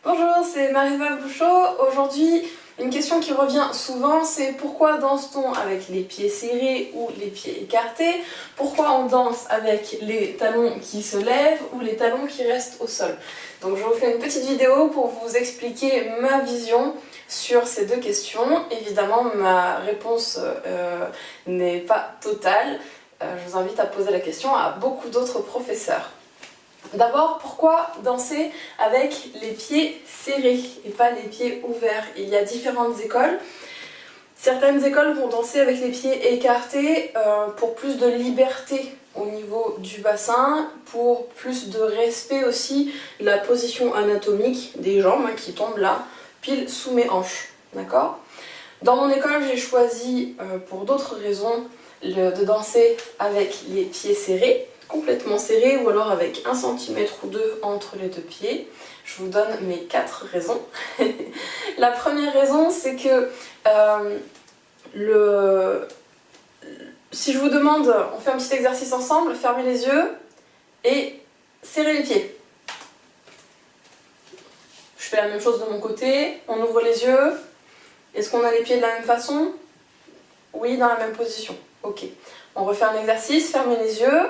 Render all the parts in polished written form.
Bonjour, c'est Mariva Bouchot. Aujourd'hui, une question qui revient souvent, c'est pourquoi danse-t-on avec les pieds serrés ou les pieds écartés? Pourquoi on danse avec les talons qui se lèvent ou les talons qui restent au sol? Donc je vous fais une petite vidéo pour vous expliquer ma vision sur ces deux questions. Évidemment, ma réponse n'est pas totale. Je vous invite à poser la question à beaucoup d'autres professeurs. D'abord, pourquoi danser avec les pieds serrés et pas les pieds ouverts? Il y a différentes écoles. Certaines écoles vont danser avec les pieds écartés pour plus de liberté au niveau du bassin, pour plus de respect aussi de la position anatomique des jambes qui tombent là, pile sous mes hanches. D'accord? Dans mon école, j'ai choisi, pour d'autres raisons, de danser avec les pieds serrés, complètement serrés, ou alors avec 1 cm ou 2 entre les deux pieds. Je vous donne mes 4 raisons. La première raison, c'est que si je vous demande, on fait un petit exercice ensemble, fermez les yeux et serrez les pieds. Je fais la même chose de mon côté, on ouvre les yeux. Est-ce qu'on a les pieds de la même façon? Oui, dans la même position. Ok. On refait un exercice, fermez les yeux,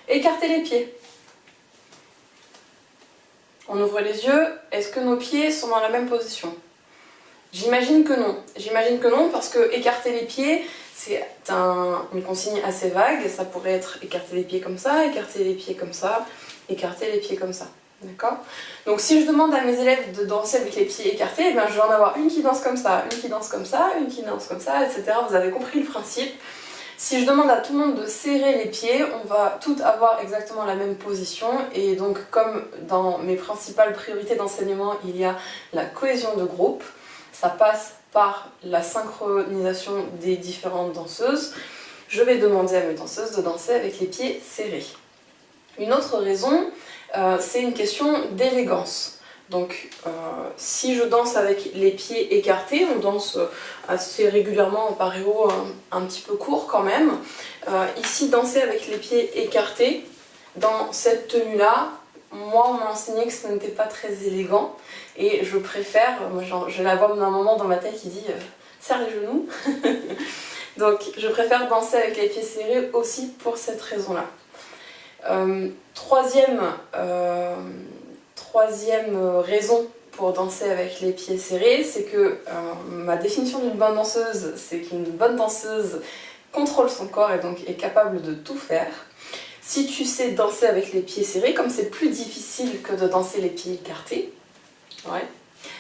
écartez les pieds. On ouvre les yeux, est-ce que nos pieds sont dans la même position? J'imagine que non. J'imagine que non parce que écarter les pieds, c'est une consigne assez vague. Ça pourrait être écarter les pieds comme ça, écarter les pieds comme ça, écarter les pieds comme ça. D'accord? Donc si je demande à mes élèves de danser avec les pieds écartés, je vais en avoir une qui danse comme ça, une qui danse comme ça, une qui danse comme ça, etc. Vous avez compris le principe. Si je demande à tout le monde de serrer les pieds, on va toutes avoir exactement la même position. Et donc comme dans mes principales priorités d'enseignement, il y a la cohésion de groupe, ça passe par la synchronisation des différentes danseuses, je vais demander à mes danseuses de danser avec les pieds serrés. Une autre raison, c'est une question d'élégance. Donc si je danse avec les pieds écartés, on danse assez régulièrement en paréo un petit peu court quand même. Ici, danser avec les pieds écartés, dans cette tenue-là, moi on m'a enseigné que ce n'était pas très élégant et je préfère, je la vois d'un moment dans ma tête qui dit serre les genoux. Donc je préfère danser avec les pieds serrés aussi pour cette raison-là. Troisième raison pour danser avec les pieds serrés, c'est que ma définition d'une bonne danseuse, c'est qu'une bonne danseuse contrôle son corps et donc est capable de tout faire. Si tu sais danser avec les pieds serrés, comme c'est plus difficile que de danser les pieds écartés,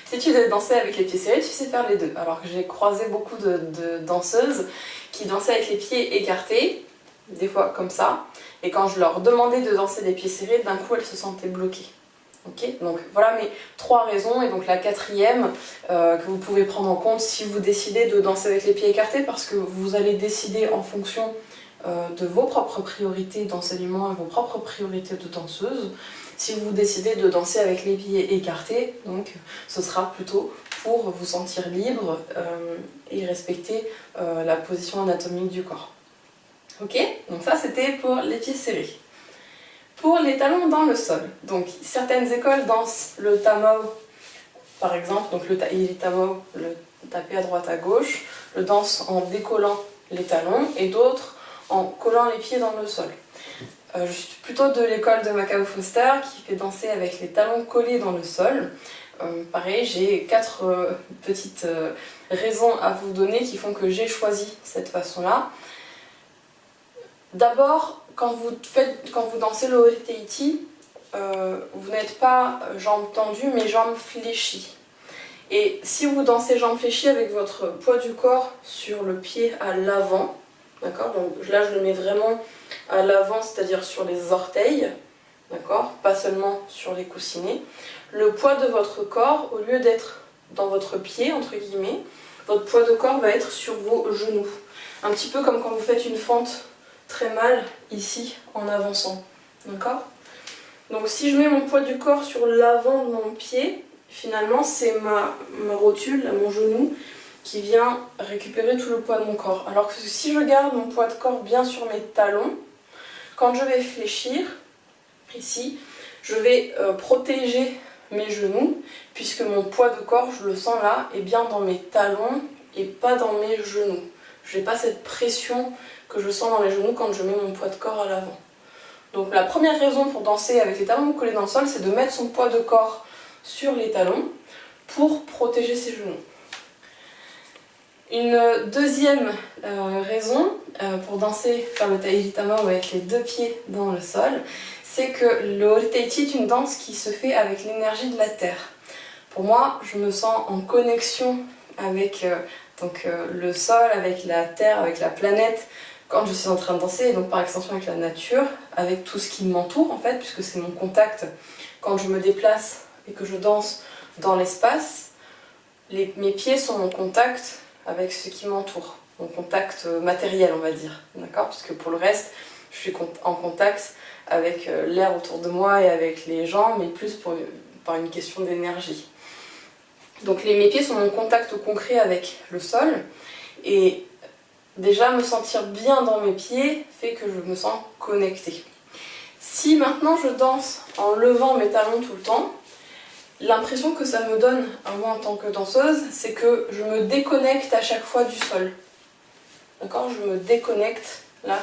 si tu sais danser avec les pieds serrés, tu sais faire les deux. Alors que j'ai croisé beaucoup de danseuses qui dansaient avec les pieds écartés, des fois comme ça, et quand je leur demandais de danser les pieds serrés, d'un coup elles se sentaient bloquées. Okay, donc voilà mes 3 raisons, et donc la 4e que vous pouvez prendre en compte si vous décidez de danser avec les pieds écartés, parce que vous allez décider en fonction de vos propres priorités d'enseignement et vos propres priorités de danseuse. Si vous décidez de danser avec les pieds écartés, donc ce sera plutôt pour vous sentir libre et respecter la position anatomique du corps. Ok, donc ça c'était pour les pieds serrés. Pour les talons dans le sol, donc certaines écoles dansent le tamao, par exemple, donc le tamao, le taper à droite à gauche, le dansent en décollant les talons, et d'autres en collant les pieds dans le sol. Je suis plutôt de l'école de Macao Foster qui fait danser avec les talons collés dans le sol. Pareil, j'ai 4 petites raisons à vous donner qui font que j'ai choisi cette façon-là. D'abord, quand vous dansez le Oeteiti, vous n'êtes pas jambes tendues mais jambes fléchies. Et si vous dansez jambes fléchies avec votre poids du corps sur le pied à l'avant, d'accord, donc là je le mets vraiment à l'avant, c'est-à-dire sur les orteils, d'accord, pas seulement sur les coussinets, le poids de votre corps, au lieu d'être dans votre pied, entre guillemets, votre poids de corps va être sur vos genoux. Un petit peu comme quand vous faites une fente très mal ici en avançant, d'accord? Donc si je mets mon poids du corps sur l'avant de mon pied, finalement c'est ma rotule, là, mon genou, qui vient récupérer tout le poids de mon corps. Alors que si je garde mon poids de corps bien sur mes talons, quand je vais fléchir, ici, je vais protéger mes genoux, puisque mon poids de corps, je le sens là, est bien dans mes talons et pas dans mes genoux. Je n'ai pas cette pression que je sens dans les genoux quand je mets mon poids de corps à l'avant. Donc la première raison pour danser avec les talons collés dans le sol, c'est de mettre son poids de corps sur les talons pour protéger ses genoux. Une deuxième raison pour danser, faire le Taiji Tamao avec les deux pieds dans le sol, c'est que le Ori-Taichi est une danse qui se fait avec l'énergie de la terre. Pour moi, je me sens en connexion avec le sol, avec la terre, avec la planète, quand je suis en train de danser, et donc par extension avec la nature, avec tout ce qui m'entoure en fait, puisque c'est mon contact quand je me déplace et que je danse dans l'espace. Mes pieds sont en contact avec ce qui m'entoure, mon contact matériel on va dire, d'accord? Parce que pour le reste, je suis en contact avec l'air autour de moi et avec les gens, mais plus par une question d'énergie. Donc mes pieds sont mon contact concret avec le sol, et déjà me sentir bien dans mes pieds fait que je me sens connectée. Si maintenant je danse en levant mes talons tout le temps, l'impression que ça me donne à moi en tant que danseuse, c'est que je me déconnecte à chaque fois du sol. D'accord? Je me déconnecte là,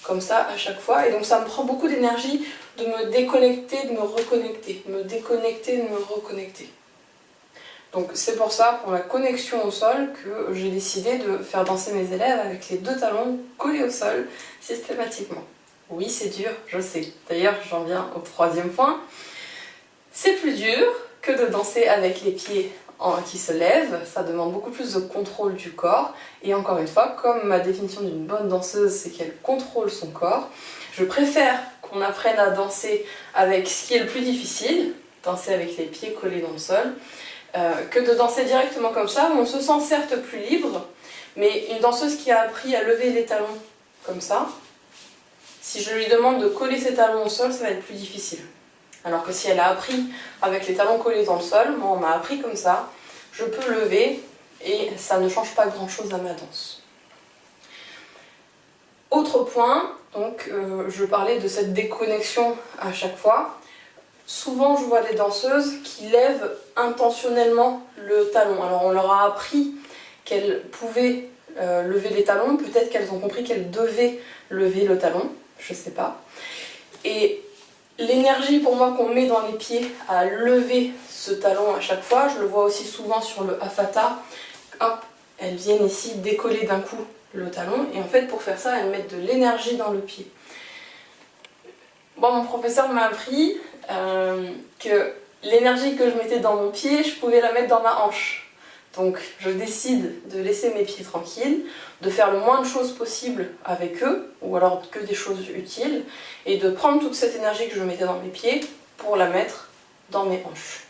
comme ça, à chaque fois. Et donc ça me prend beaucoup d'énergie de me déconnecter, de me reconnecter. Me déconnecter, de me reconnecter. Donc c'est pour ça, pour la connexion au sol, que j'ai décidé de faire danser mes élèves avec les deux talons collés au sol, systématiquement. Oui, c'est dur, je sais. D'ailleurs, j'en viens au troisième point. C'est plus dur que de danser avec les pieds qui se lèvent, ça demande beaucoup plus de contrôle du corps, et encore une fois, comme ma définition d'une bonne danseuse, c'est qu'elle contrôle son corps, je préfère qu'on apprenne à danser avec ce qui est le plus difficile, danser avec les pieds collés dans le sol, que de danser directement comme ça, où on se sent certes plus libre, mais une danseuse qui a appris à lever les talons comme ça, si je lui demande de coller ses talons au sol, ça va être plus difficile. Alors que si elle a appris avec les talons collés dans le sol, moi on m'a appris comme ça, je peux lever et ça ne change pas grand chose à ma danse. Autre point, donc je parlais de cette déconnexion à chaque fois. Souvent je vois des danseuses qui lèvent intentionnellement le talon. Alors on leur a appris qu'elles pouvaient lever les talons, peut-être qu'elles ont compris qu'elles devaient lever le talon, je sais pas. Et l'énergie pour moi qu'on met dans les pieds à lever ce talon à chaque fois, je le vois aussi souvent sur le Hafata, hop, elles viennent ici décoller d'un coup le talon, et en fait pour faire ça elles mettent de l'énergie dans le pied. Bon, mon professeur m'a appris que l'énergie que je mettais dans mon pied, je pouvais la mettre dans ma hanche. Donc je décide de laisser mes pieds tranquilles, de faire le moins de choses possible avec eux, ou alors que des choses utiles, et de prendre toute cette énergie que je mettais dans mes pieds pour la mettre dans mes hanches.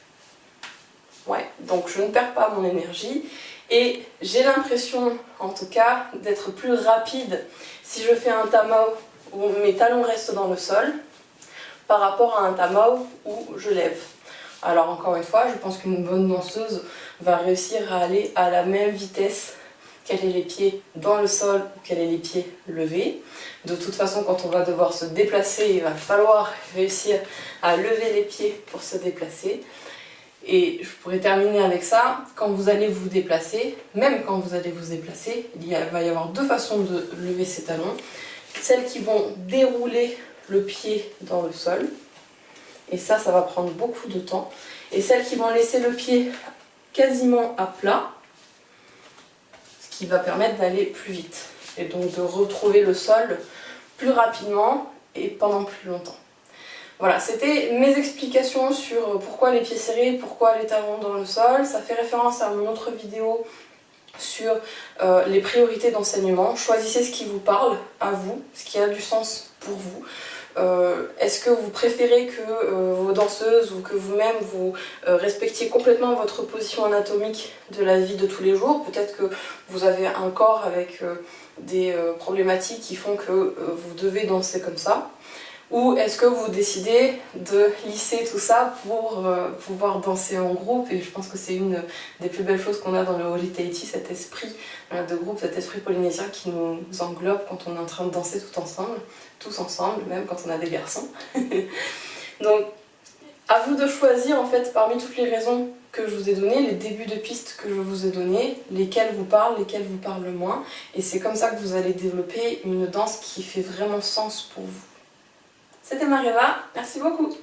Ouais, donc je ne perds pas mon énergie, et j'ai l'impression, en tout cas, d'être plus rapide si je fais un tamao où mes talons restent dans le sol, par rapport à un tamao où je lève. Alors encore une fois, je pense qu'une bonne danseuse va réussir à aller à la même vitesse qu'elle ait les pieds dans le sol ou qu'elle ait les pieds levés. De toute façon, quand on va devoir se déplacer, il va falloir réussir à lever les pieds pour se déplacer. Et je pourrais terminer avec ça, quand vous allez vous déplacer, même quand vous allez vous déplacer, va y avoir deux façons de lever ses talons. Celles qui vont dérouler le pied dans le sol, et ça va prendre beaucoup de temps, et celles qui vont laisser le pied quasiment à plat, ce qui va permettre d'aller plus vite, et donc de retrouver le sol plus rapidement et pendant plus longtemps. Voilà, c'était mes explications sur pourquoi les pieds serrés, pourquoi les talons dans le sol. Ça fait référence à mon autre vidéo sur les priorités d'enseignement. Choisissez ce qui vous parle à vous, ce qui a du sens pour vous. Est-ce que vous préférez que vos danseuses ou que vous-même vous respectiez complètement votre position anatomique de la vie de tous les jours? Peut-être que vous avez un corps avec des problématiques qui font que vous devez danser comme ça. Ou est-ce que vous décidez de lisser tout ça pour pouvoir danser en groupe? Et je pense que c'est une des plus belles choses qu'on a dans le Ori-Taichi, cet esprit de groupe, cet esprit polynésien qui nous englobe quand on est en train de danser tous ensemble, même quand on a des garçons. Donc À vous de choisir en fait parmi toutes les raisons que je vous ai données, les débuts de pistes que je vous ai donnés, lesquelles vous parlent, lesquelles vous parlent moins. Et c'est comme ça que vous allez développer une danse qui fait vraiment sens pour vous. C'était Marieva, merci beaucoup.